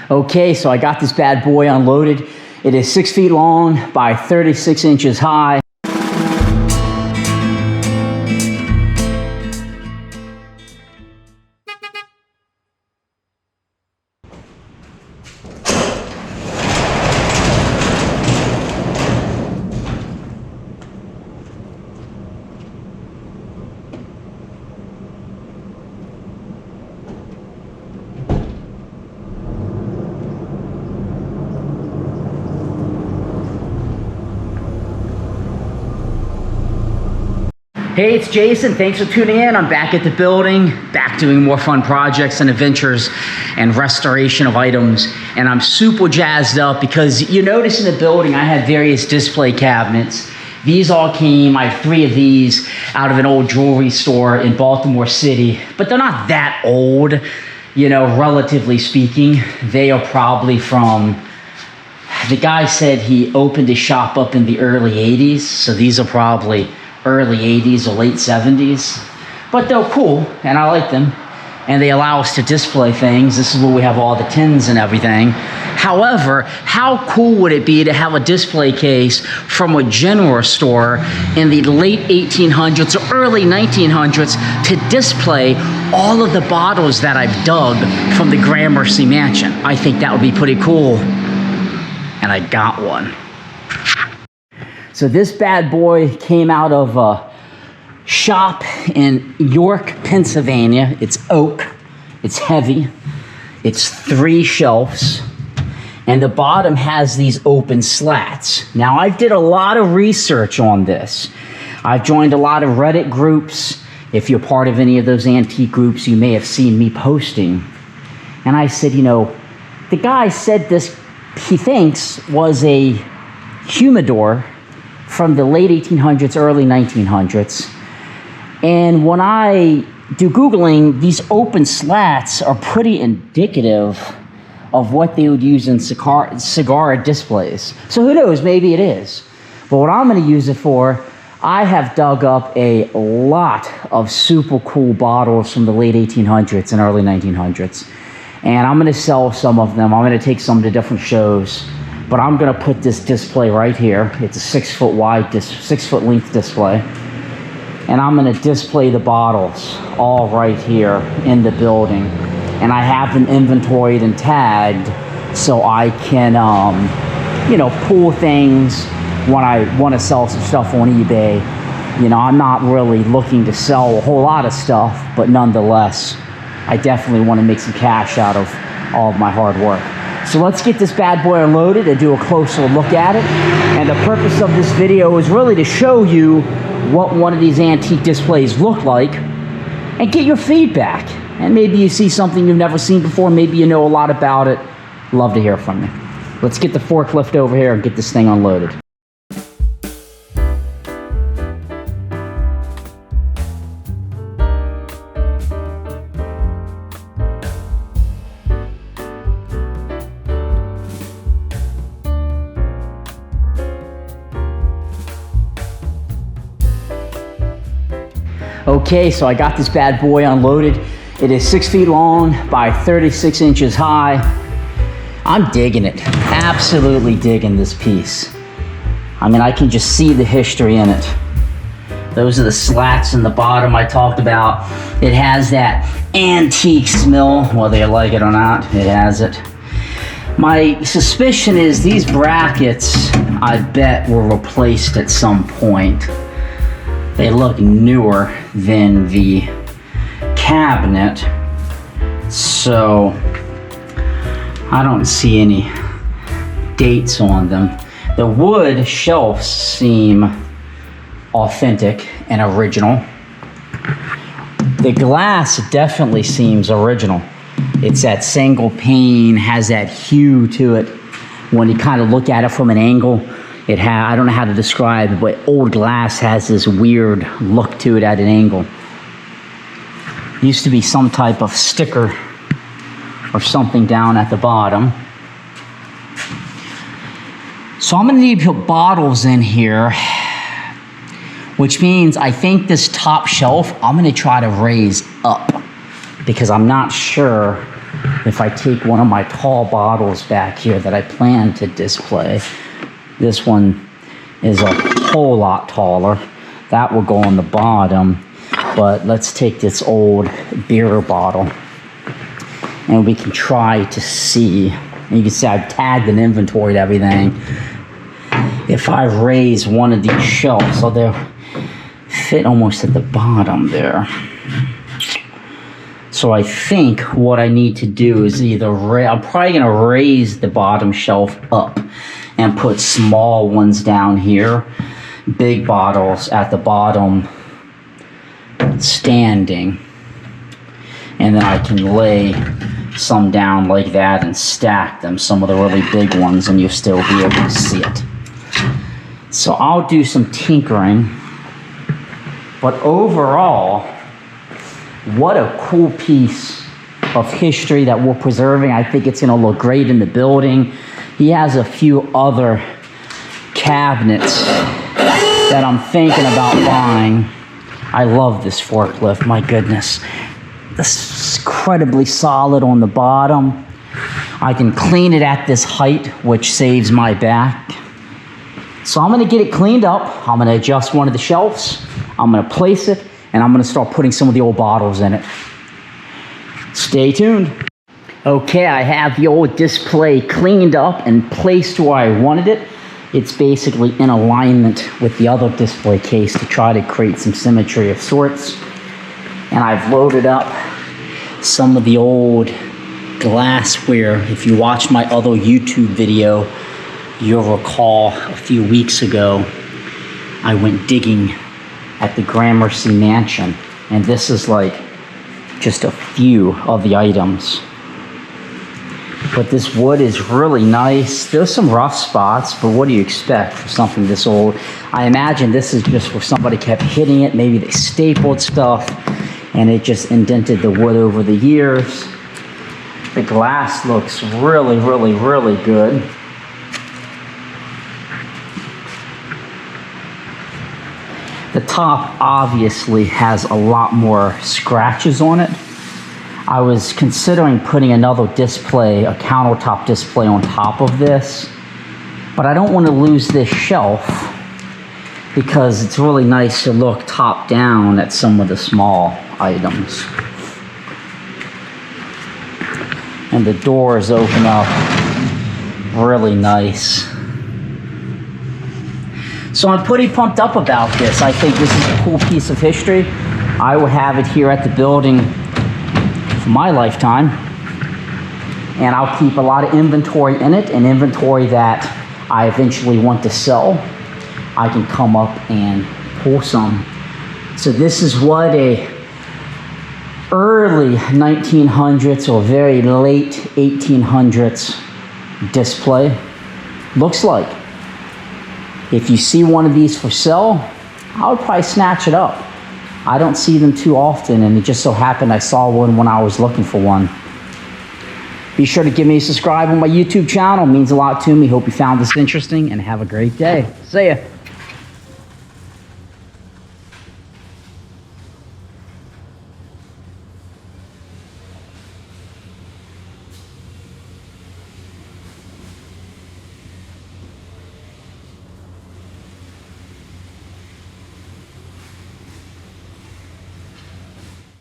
Okay, so I got this bad boy unloaded. It is 6 feet long by 36 inches high. Hey, it's Jason. Thanks for tuning in. I'm back at the building, back doing more fun projects and adventures and restoration of items. And I'm super jazzed up because you notice in the building I have various display cabinets. These all came, I have 3 of these out of an old jewelry store in Baltimore City, but they're not that old, you know, relatively speaking. They are probably from, the guy said he opened his shop up in the early 80s, so these are probably early 80s or late 70s, but they're cool and I like them, and they allow us to display things. This is where we have all the tins and everything. However, how cool would it be to have a display case from a general store in the late 1800s or early 1900s to display all of the bottles that I've dug from the Gramercy Mansion? I think that would be pretty cool, and I got one. So this bad boy came out of a shop in York, Pennsylvania. It's oak, it's heavy, it's 3 shelves, and the bottom has these open slats. Now I did a lot of research on this. I've joined a lot of Reddit groups. If you're part of any of those antique groups, you may have seen me posting. And I said, you know, the guy said this, he thinks, was a humidor from the late 1800s, early 1900s. And when I do Googling, these open slats are pretty indicative of what they would use in cigar displays. So who knows, maybe it is. But what I'm gonna use it for, I have dug up a lot of super cool bottles from the late 1800s and early 1900s. And I'm gonna sell some of them. I'm gonna take some to different shows. But I'm gonna put this display right here. It's a 6 foot wide, 6 foot length display. And I'm gonna display the bottles all right here in the building. And I have them inventoried and tagged so I can, you know, pull things when I wanna sell some stuff on eBay. You know, I'm not really looking to sell a whole lot of stuff, but nonetheless, I definitely wanna make some cash out of all of my hard work. So let's get this bad boy unloaded and do a closer look at it. And the purpose of this video is really to show you what one of these antique displays look like and get your feedback. And maybe you see something you've never seen before, maybe you know a lot about it. Love to hear from you. Let's get the forklift over here and get this thing unloaded. Okay, so I got this bad boy unloaded. It is 6 feet long by 36 inches high. I'm digging it, absolutely digging this piece. I mean, I can just see the history in it. Those are the slats in the bottom I talked about. It has that antique smell, whether you like it or not, it has it. My suspicion is these brackets, I bet, were replaced at some point. They look newer than the cabinet, so I don't see any dates on them. The wood shelves seem authentic and original. The glass definitely seems original. It's that single pane, has that hue to it. When you kind of look at it from an angle, I don't know how to describe it, but old glass has this weird look to it at an angle. Used to be some type of sticker or something down at the bottom. So I'm gonna need to put bottles in here, which means I think this top shelf, I'm gonna try to raise up because I'm not sure if I take one of my tall bottles back here that I plan to display, this one is a whole lot taller. That will go on the bottom. But let's take this old beer bottle and we can try to see. And you can see I've tagged and inventoried everything. If I raise one of these shelves, so they'll fit almost at the bottom there. So I think what I need to do is either I'm probably going to raise the bottom shelf up and put small ones down here, big bottles at the bottom standing, and then I can lay some down like that and stack them, some of the really big ones, and you'll still be able to see it. So I'll do some tinkering, but overall, what a cool piece of history that we're preserving. I think it's going to look great in the building. He has a few other cabinets that I'm thinking about buying. I love this forklift, my goodness. This is incredibly solid on the bottom. I can clean it at this height, which saves my back. So I'm gonna get it cleaned up. I'm gonna adjust one of the shelves. I'm gonna place it, and I'm gonna start putting some of the old bottles in it. Stay tuned. Okay, I have the old display cleaned up and placed where I wanted it. It's basically in alignment with the other display case to try to create some symmetry of sorts. And I've loaded up some of the old glassware. If you watch my other YouTube video, you'll recall a few weeks ago, I went digging at the Gramercy Mansion. And this is like just a few of the items. But this wood is really nice. There's some rough spots, but what do you expect for something this old? I imagine this is just where somebody kept hitting it. Maybe they stapled stuff and it just indented the wood over the years. The glass looks really, really, really good. The top obviously has a lot more scratches on it. I was considering putting another display, a countertop display on top of this, but I don't want to lose this shelf because it's really nice to look top down at some of the small items. And the doors open up really nice. So I'm pretty pumped up about this. I think this is a cool piece of history. I will have it here at the building for my lifetime, and I'll keep a lot of inventory in it, and inventory that I eventually want to sell. I can come up and pull some. So this is what a early 1900s or very late 1800s display looks like. If you see one of these for sale, I would probably snatch it up. I don't see them too often, and it just so happened I saw one when I was looking for one. Be sure to give me a subscribe on my YouTube channel. It means a lot to me. Hope you found this interesting, and have a great day. See ya.